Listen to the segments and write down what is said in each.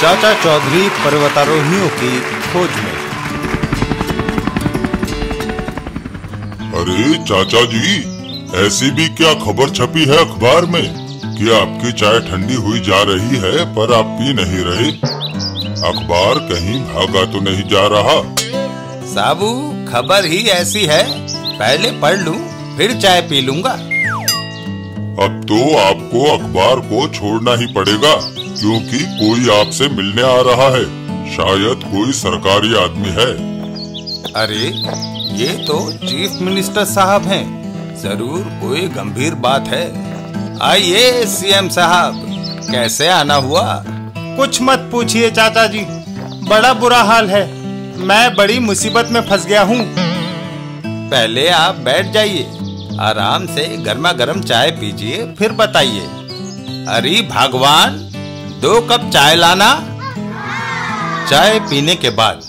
चाचा चौधरी पर्वतारोहियों की खोज में। अरे चाचा जी, ऐसी भी क्या खबर छपी है अखबार में कि आपकी चाय ठंडी हुई जा रही है पर आप पी नहीं रहे। अखबार कहीं भागा तो नहीं जा रहा? साबू, खबर ही ऐसी है, पहले पढ़ लूं फिर चाय पी लूंगा। अब तो आपको अखबार को छोड़ना ही पड़ेगा, क्योंकि कोई आपसे मिलने आ रहा है। शायद कोई सरकारी आदमी है। अरे, ये तो चीफ मिनिस्टर साहब हैं। जरूर कोई गंभीर बात है। आइए सीएम साहब, कैसे आना हुआ? कुछ मत पूछिए चाचा जी, बड़ा बुरा हाल है। मैं बड़ी मुसीबत में फंस गया हूँ। पहले आप बैठ जाइए, आराम से गर्मा गर्म चाय पीजिए, फिर बताइए। अरे भगवान, 2 कप चाय लाना। चाय पीने के बाद,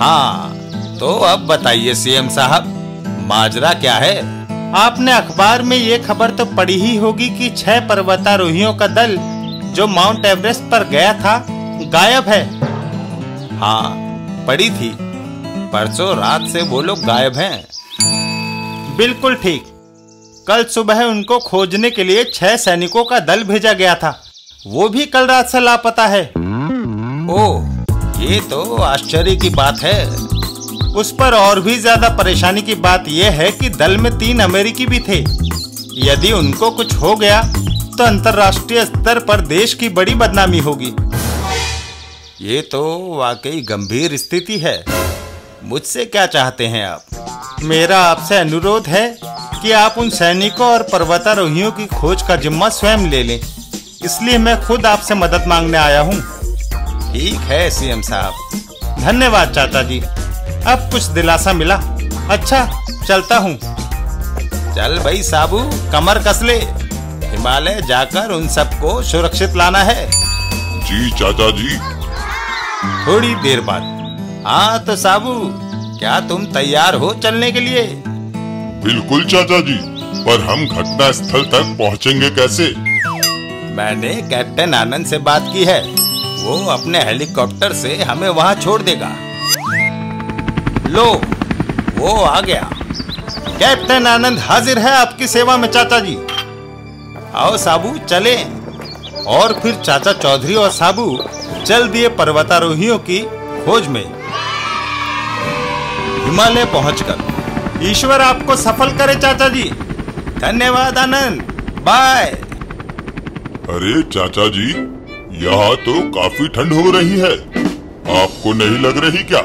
हाँ तो अब बताइए सीएम साहब, माजरा क्या है? आपने अखबार में ये खबर तो पढ़ी ही होगी कि 6 पर्वतारोहियों का दल जो माउंट एवरेस्ट पर गया था, गायब है। हाँ, पढ़ी थी। परसों रात से वो लोग गायब हैं। बिल्कुल ठीक। कल सुबह उनको खोजने के लिए 6 सैनिकों का दल भेजा गया था। वो भी कल रात से लापता है। ओह, ये तो आश्चर्य की बात है। उस पर और भी ज्यादा परेशानी की बात यह है कि दल में 3 अमेरिकी भी थे। यदि उनको कुछ हो गया तो अंतर्राष्ट्रीय स्तर पर देश की बड़ी बदनामी होगी। ये तो वाकई गंभीर स्थिति है। मुझसे क्या चाहते हैं आप? मेरा आपसे अनुरोध है कि आप उन सैनिकों और पर्वतारोहियों की खोज का जिम्मा स्वयं ले लें। इसलिए मैं खुद आपसे मदद मांगने आया हूँ। ठीक है सीएम साहब। धन्यवाद चाचा जी, अब कुछ दिलासा मिला। अच्छा, चलता हूँ। चल भाई साबू, कमर कस ले। हिमालय जाकर उन सबको सुरक्षित लाना है। जी चाचा जी। थोड़ी देर बाद, हाँ तो साबू, क्या तुम तैयार हो चलने के लिए? बिल्कुल चाचा जी, पर हम घटना स्थल तक पहुंचेंगे कैसे? मैंने कैप्टन आनंद से बात की है। वो अपने हेलीकॉप्टर से हमें वहां छोड़ देगा। लो, वो आ गया। कैप्टन आनंद हाजिर है आपकी सेवा में चाचा जी। आओ साबू, चले। और फिर चाचा चौधरी और साबू चल दिए पर्वतारोहियों की खोज में। हिमालय पहुंचकर ईश्वर आपको सफल करे चाचा जी। धन्यवाद आनंद, बाय। अरे चाचा जी, यहाँ तो काफी ठंड हो रही है, आपको नहीं लग रही क्या?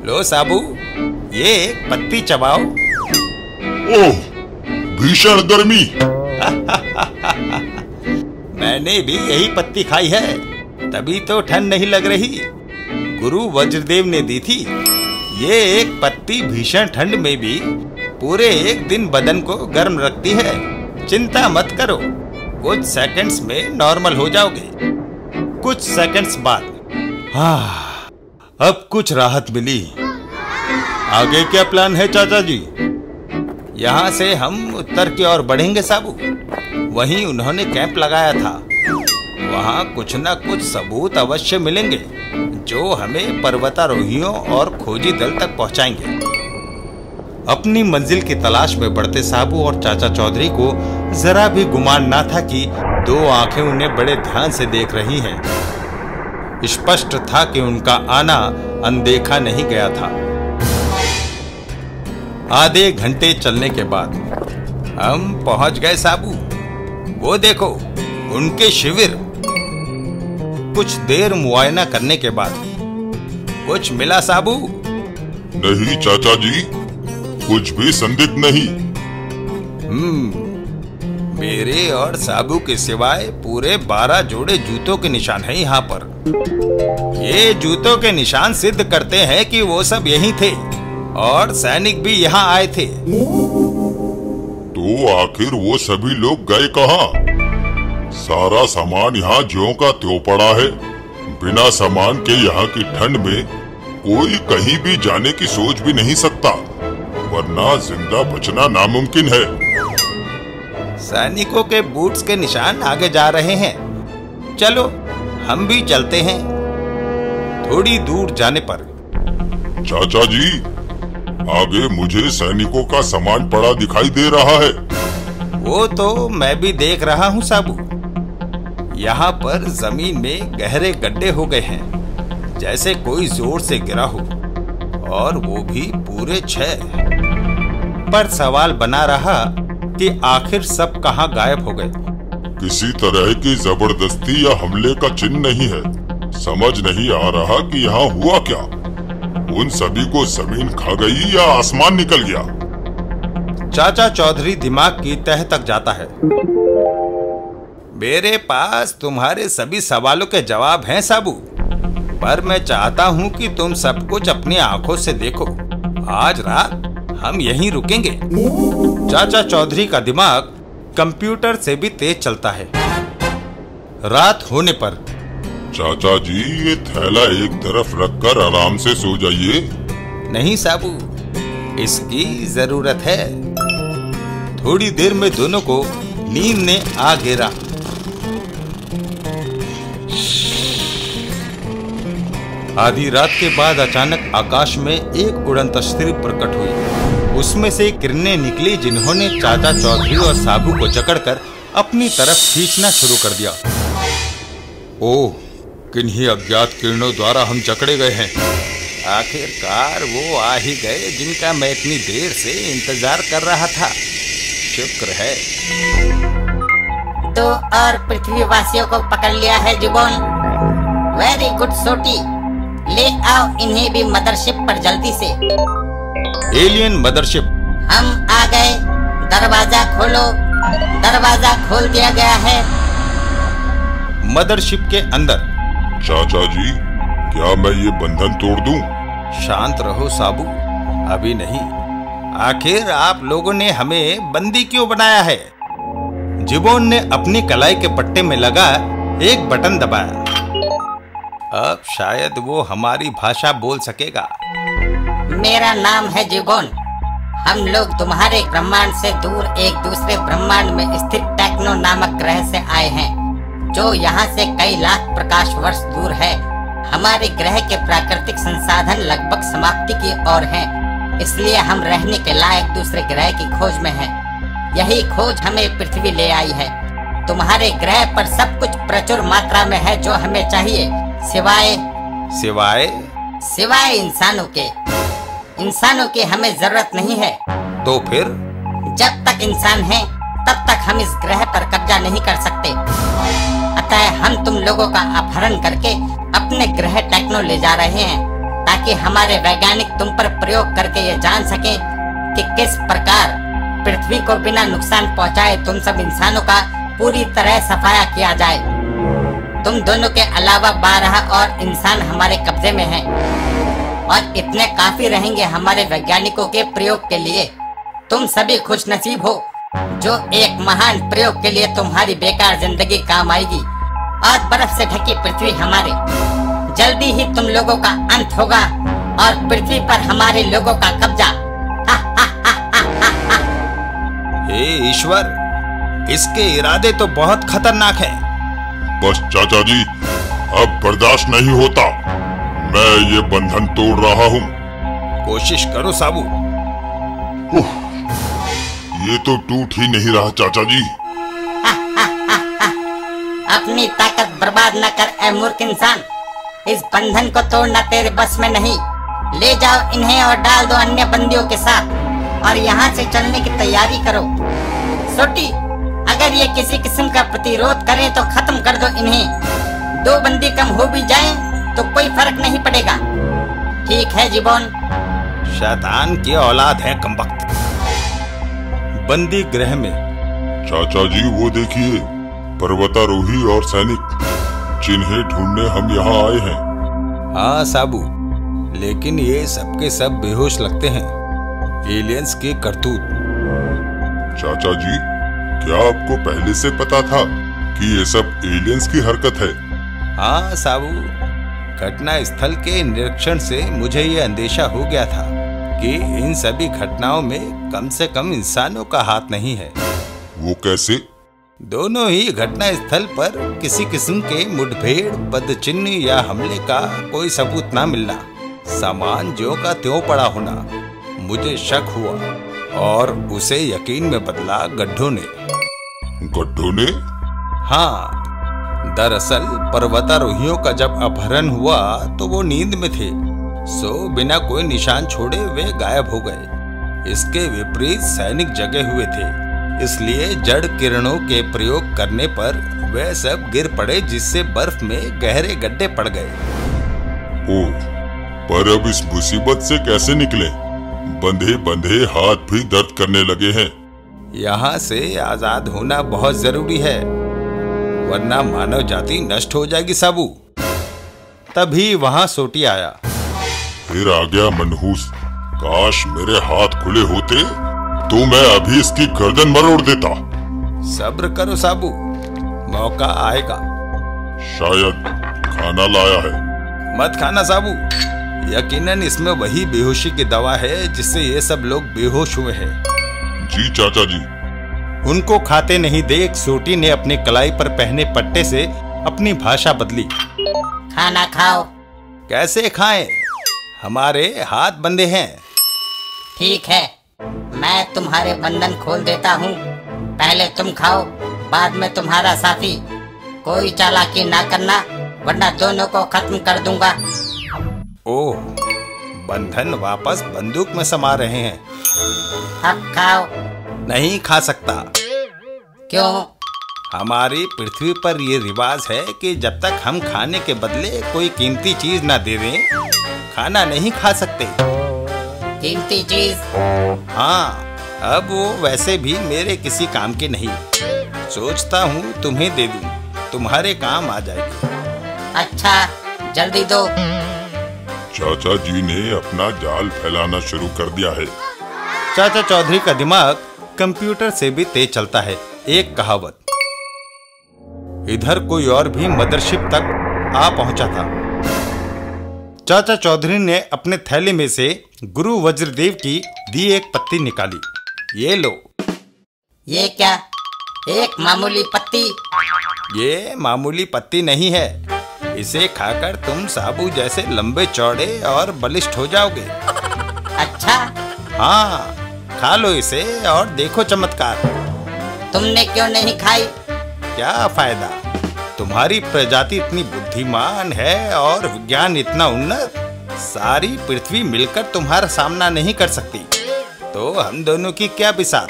लो साबू, ये एक पत्ती चबाओ। ओह, भीषण गर्मी। मैंने भी यही पत्ती खाई है, तभी तो ठंड नहीं लग रही। गुरु वज्रदेव ने दी थी। ये एक पत्ती भीषण ठंड में भी पूरे एक दिन बदन को गर्म रखती है। चिंता मत करो, कुछ सेकंड्स में नॉर्मल हो जाओगे। कुछ सेकंड्स बाद, हाँ, अब कुछ राहत मिली। आगे क्या प्लान है चाचा जी? यहाँ से हम उत्तर की ओर बढ़ेंगे साबू। वहीं उन्होंने कैंप लगाया था। वहाँ कुछ न कुछ सबूत अवश्य मिलेंगे जो हमें पर्वतारोहियों और खोजी दल तक पहुँचाएंगे। अपनी मंजिल की तलाश में बढ़ते साबू और चाचा चौधरी को जरा भी गुमान ना था कि 2 आंखें उन्हें बड़े ध्यान से देख रही हैं। स्पष्ट था कि उनका आना अनदेखा नहीं गया था। आधे घंटे चलने के बाद हम पहुंच गए साबू। वो देखो, उनके शिविर। कुछ देर मुआयना करने के बाद कुछ मिला साबू? नहीं चाचा जी, कुछ भी संदिग्ध नहीं। मेरे और साबू के सिवाय पूरे 12 जोड़े जूतों के निशान हैं यहाँ पर। ये जूतों के निशान सिद्ध करते हैं कि वो सब यहीं थे और सैनिक भी यहाँ आए थे। तो आखिर वो सभी लोग गए कहाँ? सारा सामान यहाँ ज्यों का त्यों पड़ा है। बिना सामान के यहाँ की ठंड में कोई कहीं भी जाने की सोच भी नहीं सकता, वरना जिंदा बचना नामुमकिन है। सैनिकों के बूट्स के निशान आगे जा रहे हैं। चलो हम भी चलते हैं। थोड़ी दूर जाने पर चाचा जी, आगे मुझे सैनिकों का सामान पड़ा दिखाई दे रहा है। वो तो मैं भी देख रहा हूँ साबू। यहाँ पर जमीन में गहरे गड्ढे हो गए हैं, जैसे कोई जोर से गिरा हो, और वो भी पूरे 6। पर सवाल बना रहा कि आखिर सब कहाँ गायब हो गए। किसी तरह की जबरदस्ती या हमले का चिन्ह नहीं है। समझ नहीं आ रहा कि यहाँ हुआ क्या। उन सभी को जमीन खा गई या आसमान निकल गया। चाचा चौधरी दिमाग की तह तक जाता है। मेरे पास तुम्हारे सभी सवालों के जवाब हैं साबू, पर मैं चाहता हूँ कि तुम सब कुछ अपनी आंखों से देखो। आज रात हम यहीं रुकेंगे। चाचा चौधरी का दिमाग कंप्यूटर से भी तेज चलता है। रात होने पर चाचा जी, ये थैला एक तरफ रखकर आराम से सो जाइए। नहीं साबू, इसकी जरूरत है। थोड़ी देर में दोनों को नींद ने आ घेरा। आधी रात के बाद अचानक आकाश में एक उड़न तश्तरी प्रकट हुई। उसमें से किरणें निकली जिन्होंने चाचा चौधरी और साबू को जकड़कर अपनी तरफ खींचना शुरू कर दिया। ओह, किन्हीं अज्ञात किरणों द्वारा हम जकड़े गए हैं। आखिरकार वो आ ही गए जिनका मैं इतनी देर से इंतजार कर रहा था। शुक्र है। तो और पृथ्वी वासियों को पकड़ लिया है जुबोन। वेरी गुड सोटी, ले आओ इन्हें भी मदरशिप पर जल्दी से। Alien mothership. हम आ गए, दरवाजा खोलो। दरवाजा खोल दिया गया है। मदरशिप के अंदर। चाचा जी, क्या मैं ये बंधन तोड़ दूं? शांत रहो साबू, अभी नहीं। आखिर आप लोगों ने हमें बंदी क्यों बनाया है? जिबोन ने अपनी कलाई के पट्टे में लगा एक बटन दबाया। अब शायद वो हमारी भाषा बोल सकेगा। मेरा नाम है जिबोन। हम लोग तुम्हारे ब्रह्मांड से दूर एक दूसरे ब्रह्मांड में स्थित टेक्नो नामक ग्रह से आए हैं, जो यहाँ से कई लाख प्रकाश वर्ष दूर है। हमारे ग्रह के प्राकृतिक संसाधन लगभग समाप्ति की ओर हैं, इसलिए हम रहने के लायक दूसरे ग्रह की खोज में हैं। यही खोज हमें पृथ्वी ले आई है। तुम्हारे ग्रह पर सब कुछ प्रचुर मात्रा में है जो हमें चाहिए, सिवाय सिवाय इंसानों की हमें जरूरत नहीं है। तो फिर? जब तक इंसान है तब तक हम इस ग्रह पर कब्जा नहीं कर सकते। अतः हम तुम लोगों का अपहरण करके अपने ग्रह टेक्नो ले जा रहे हैं, ताकि हमारे वैज्ञानिक तुम पर प्रयोग करके ये जान सकें कि किस प्रकार पृथ्वी को बिना नुकसान पहुंचाए तुम सब इंसानों का पूरी तरह सफाया किया जाए। तुम दोनों के अलावा 12 और इंसान हमारे कब्जे में हैं, और इतने काफी रहेंगे हमारे वैज्ञानिकों के प्रयोग के लिए। तुम सभी खुश नसीब हो जो एक महान प्रयोग के लिए तुम्हारी बेकार जिंदगी काम आएगी, और बर्फ से ढकी पृथ्वी हमारे। जल्दी ही तुम लोगों का अंत होगा और पृथ्वी पर हमारे लोगों का कब्जा। हे ईश्वर, इसके इरादे तो बहुत खतरनाक हैं। बस चाचा जी, अब बर्दाश्त नहीं होता। मैं ये बंधन तोड़ रहा हूँ। कोशिश करो साबू। ये तो टूट ही नहीं रहा चाचा जी। अपनी ताकत बर्बाद न कर ए मूर्ख इंसान। इस बंधन को तोड़ना तेरे बस में नहीं। ले जाओ इन्हें और डाल दो अन्य बंदियों के साथ, और यहाँ से चलने की तैयारी करो। सोटी, अगर ये किसी किस्म का प्रतिरोध करें तो खत्म कर दो इन्हें। 2 बंदी कम हो भी जाएं तो कोई फर्क नहीं पड़ेगा। ठीक है जिबोन? शैतान की औलाद है कमबख्त। बंदी गृह में। चाचा जी, वो देखिए, पर्वतारोही और सैनिक, जिन्हें ढूंढने हम यहाँ आए हैं। हाँ साबू, लेकिन ये सबके सब बेहोश लगते हैं। एलियंस की करतूत। चाचा जी, क्या आपको पहले से पता था कि ये सब एलियंस की हरकत है? हाँ साबू, घटना स्थल के निरीक्षण से मुझे ये अंदेशा हो गया था कि इन सभी घटनाओं में कम से कम इंसानों का हाथ नहीं है। वो कैसे? दोनों ही घटना स्थल पर किसी किस्म के मुठभेड़, पदचिन्ह या हमले का कोई सबूत ना मिलना, सामान ज्यों का त्यों पड़ा होना मुझे शक हुआ और उसे यकीन में बदला गड्ढों ने। गड्ढों ने? हाँ, दरअसल पर्वतारोहियों का जब अपहरण हुआ तो वो नींद में थे, सो बिना कोई निशान छोड़े वे गायब हो गए। इसके विपरीत सैनिक जगे हुए थे, इसलिए जड़ किरणों के प्रयोग करने पर वे सब गिर पड़े, जिससे बर्फ में गहरे गड्ढे पड़ गए। ओह, पर अब इस मुसीबत से कैसे निकले? बंधे बंधे हाथ भी दर्द करने लगे हैं। यहाँ से आजाद होना बहुत जरूरी है, वरना मानव जाति नष्ट हो जाएगी साबू। तभी वहाँ सोटी आया। फिर आ गया मनहूस। काश मेरे हाथ खुले होते तो मैं अभी इसकी गर्दन मरोड़ देता। सब्र करो साबू, मौका आएगा। शायद खाना लाया है। मत खाना साबू, यकीनन इसमें वही बेहोशी की दवा है जिससे ये सब लोग बेहोश हुए हैं। जी चाचा जी। उनको खाते नहीं देख सोटी ने अपने कलाई पर पहने पट्टे से अपनी भाषा बदली। खाना खाओ। कैसे खाएं? हमारे हाथ बंधे हैं। ठीक है, मैं तुम्हारे बंधन खोल देता हूँ। पहले तुम खाओ, बाद में तुम्हारा साथी। कोई चालाकी ना करना, वरना दोनों को खत्म कर दूंगा। ओह, बंधन वापस बंदूक में समा रहे हैं। अब खाओ। नहीं खा सकता। क्यों? हमारी पृथ्वी पर ये रिवाज है कि जब तक हम खाने के बदले कोई कीमती चीज ना दे दें, खाना नहीं खा सकते। कीमती चीज? हाँ, अब वो वैसे भी मेरे किसी काम के नहीं। सोचता हूँ तुम्हें दे दूं, तुम्हारे काम आ जाएगी। अच्छा, जल्दी दो। चाचा जी ने अपना जाल फैलाना शुरू कर दिया है। चाचा चौधरी का दिमाग कंप्यूटर से भी तेज चलता है। एक कहावत। इधर कोई और भी मदरशिप तक आ पहुंचा था। चाचा चौधरी ने अपने थैले में से गुरु वज्रदेव की दी एक पत्ती निकाली। ये लो। ये क्या? एक मामूली पत्ती? ये मामूली पत्ती नहीं है। इसे खाकर तुम साबू जैसे लंबे चौड़े और बलिष्ठ हो जाओगे। अच्छा? हाँ, खा लो इसे और देखो चमत्कार। तुमने क्यों नहीं खाई? क्या फायदा? तुम्हारी प्रजाति इतनी बुद्धिमान है और विज्ञान इतना उन्नत, सारी पृथ्वी मिलकर तुम्हारा सामना नहीं कर सकती। तो हम दोनों की क्या बिसात।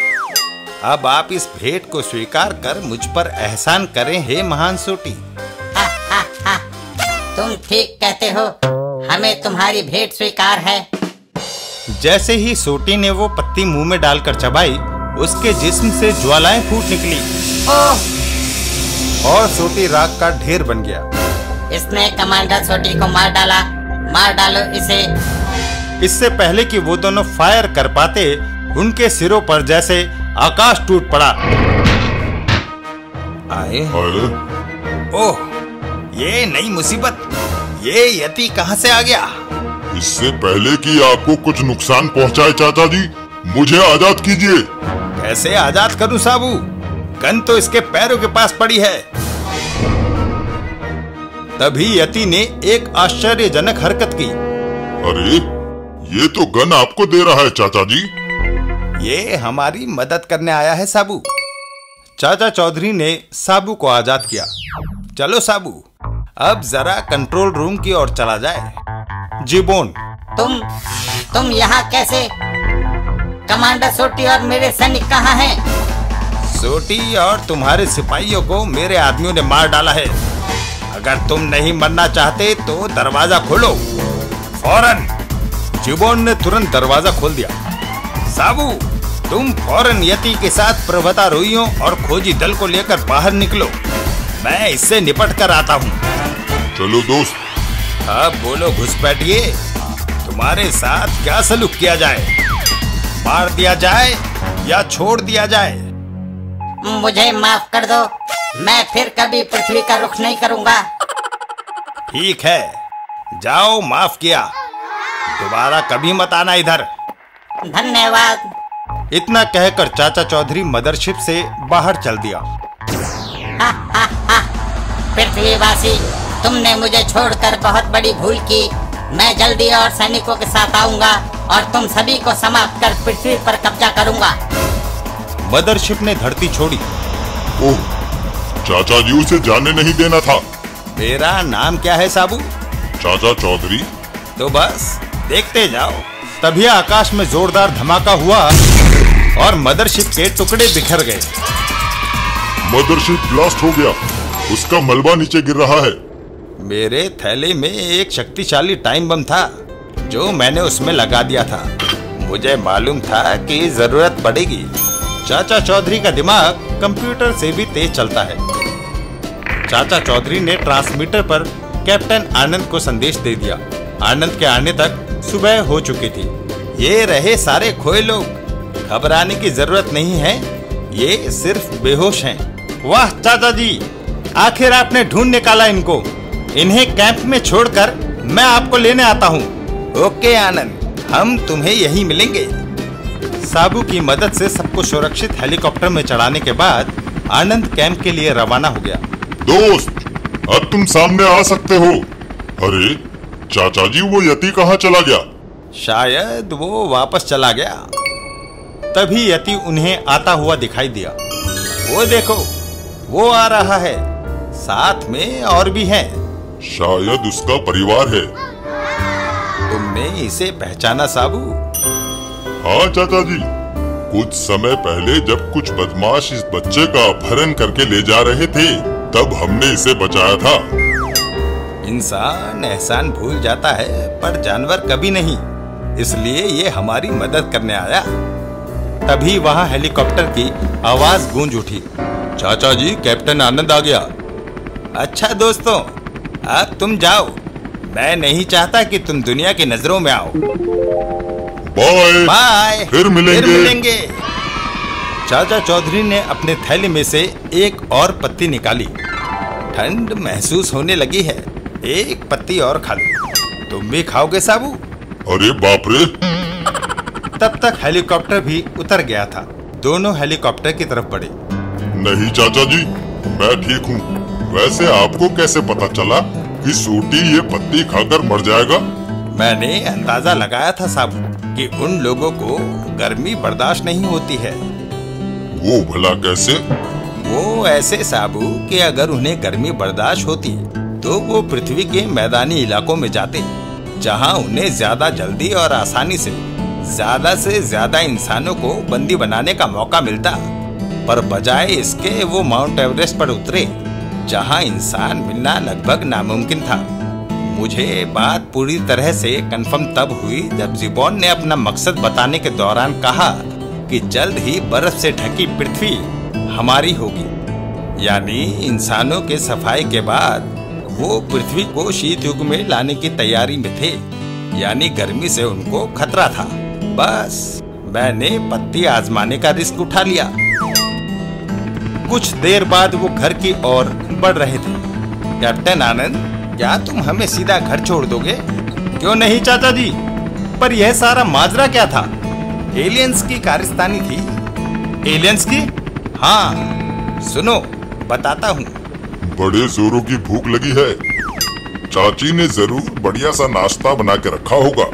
अब आप इस भेंट को स्वीकार कर मुझ पर एहसान करें, हे महान सोटी। तुम ठीक कहते हो, हमें तुम्हारी भेंट स्वीकार है। जैसे ही सोटी ने वो पत्ती मुंह में डालकर चबाई, उसके जिस्म से ज्वालाएं फूट निकली। ओह! और सोटी राख का ढेर बन गया। इसने कमांडर सोटी को मार डाला। मार डालो इसे। इससे पहले कि वो दोनों फायर कर पाते, उनके सिरों पर जैसे आकाश टूट पड़ा। आए। ओह, ये नई मुसीबत। ये यति कहाँ से आ गया? इससे पहले कि आपको कुछ नुकसान पहुंचाए चाचा जी, मुझे आजाद कीजिए। कैसे आजाद करूं साबू? गन तो इसके पैरों के पास पड़ी है। तभी यति ने एक आश्चर्यजनक हरकत की। अरे, ये तो गन आपको दे रहा है चाचा जी। ये हमारी मदद करने आया है साबू। चाचा चौधरी ने साबू को आजाद किया। चलो साबू, अब जरा कंट्रोल रूम की ओर चला जाए। जीबोन, तुम यहाँ कैसे? कमांडर सोटी और मेरे सैनिक कहाँ हैं? सोटी और तुम्हारे सिपाहियों को मेरे आदमियों ने मार डाला है। अगर तुम नहीं मरना चाहते तो दरवाजा खोलो फौरन। जीबोन ने तुरंत दरवाजा खोल दिया। साबू, तुम फौरन यति के साथ पर्वतारोहियों और खोजी दल को लेकर बाहर निकलो। मैं इससे निपट कर आता हूँ। चलो दोस्त। अब बोलो घुसपैठिए, तुम्हारे साथ क्या सलूक किया जाए? मार दिया जाए या छोड़ दिया जाए? मुझे माफ कर दो, मैं फिर कभी पृथ्वी का रुख नहीं करूंगा। ठीक है, जाओ, माफ किया। दोबारा कभी मत आना इधर। धन्यवाद। इतना कहकर चाचा चौधरी मदरशिप से बाहर चल दिया। पृथ्वीवासी, तुमने मुझे छोड़कर बहुत बड़ी भूल की। मैं जल्दी और सैनिकों के साथ आऊंगा और तुम सभी को समाप्त कर पृथ्वी पर कब्जा करूंगा। मदरशिप ने धरती छोड़ी। ओह, चाचा जी उसे जाने नहीं देना था। मेरा नाम क्या है साबू? चाचा चौधरी। तो बस देखते जाओ। तभी आकाश में जोरदार धमाका हुआ और मदरशिप के टुकड़े बिखर गए। मदरशिप ब्लास्ट हो गया, उसका मलबा नीचे गिर रहा है। मेरे थैले में एक शक्तिशाली टाइम बम था जो मैंने उसमें लगा दिया था। मुझे मालूम था कि जरूरत पड़ेगी। चाचा चौधरी का दिमाग कंप्यूटर से भी तेज चलता है। चाचा चौधरी ने ट्रांसमीटर पर कैप्टन आनंद को संदेश दे दिया। आनंद के आने तक सुबह हो चुकी थी। ये रहे सारे खोए लोग, घबराने की जरूरत नहीं है, ये सिर्फ बेहोश हैं। वाह चाचा जी, आखिर आपने ढूंढ निकाला इनको। इन्हें कैंप में छोड़कर मैं आपको लेने आता हूँ। ओके आनंद, हम तुम्हें यहीं मिलेंगे। साबू की मदद से सबको सुरक्षित हेलीकॉप्टर में चढ़ाने के बाद आनंद कैंप के लिए रवाना हो गया। दोस्त, अब तुम सामने आ सकते हो। अरे चाचा जी, वो यति कहाँ चला गया? शायद वो वापस चला गया। तभी यति उन्हें आता हुआ दिखाई दिया। वो देखो, वो आ रहा है, साथ में और भी हैं। शायद उसका परिवार है। तुमने इसे पहचाना साबू? हाँ चाचा जी, कुछ समय पहले जब कुछ बदमाश इस बच्चे का अपहरण करके ले जा रहे थे, तब हमने इसे बचाया था। इंसान एहसान भूल जाता है पर जानवर कभी नहीं, इसलिए ये हमारी मदद करने आया। तभी वहाँ हेलीकॉप्टर की आवाज गूंज उठी। चाचा जी, कैप्टन आनंद आ गया। अच्छा दोस्तों, अब तुम जाओ, मैं नहीं चाहता कि तुम दुनिया की नजरों में आओ। बाय बाय, फिर मिलेंगे। चाचा चौधरी ने अपने थैले में से एक और पत्ती निकाली। ठंड महसूस होने लगी है, एक पत्ती और खा लो। तुम भी खाओगे साबू? अरे बाप रे! तब तक हेलीकॉप्टर भी उतर गया था। दोनों हेलीकॉप्टर की तरफ बढ़े। नहीं चाचा जी, मैं ठीक हूँ। वैसे आपको कैसे पता चला कि सूटी ये पत्ती खाकर मर जाएगा? मैंने अंदाजा लगाया था साबू कि उन लोगों को गर्मी बर्दाश्त नहीं होती है। वो भला कैसे? वो ऐसे साबू कि अगर उन्हें गर्मी बर्दाश्त होती तो वो पृथ्वी के मैदानी इलाकों में जाते, जहां उन्हें ज्यादा जल्दी और आसानी से ज्यादा इंसानों को बंदी बनाने का मौका मिलता। पर बजाय इसके वो माउंट एवरेस्ट पर उतरे, जहां इंसान मिलना लगभग नामुमकिन था। मुझे बात पूरी तरह से कंफर्म तब हुई जब जिबॉन ने अपना मकसद बताने के दौरान कहा कि जल्द ही बर्फ से ढकी पृथ्वी हमारी होगी। यानी इंसानों के सफाई के बाद वो पृथ्वी को शीत युग में लाने की तैयारी में थे, यानी गर्मी से उनको खतरा था। बस मैंने पत्ती आजमाने का रिस्क उठा लिया। कुछ देर बाद वो घर की ओर बढ़ रहे थे। कैप्टन आनंद, क्या तुम हमें सीधा घर छोड़ दोगे? क्यों नहीं चाचा जी, पर यह सारा माजरा क्या था? एलियंस की कारस्तानी थी। एलियंस की? हाँ, सुनो बताता हूँ। बड़े जोरों की भूख लगी है। चाची ने जरूर बढ़िया सा नाश्ता बना के रखा होगा।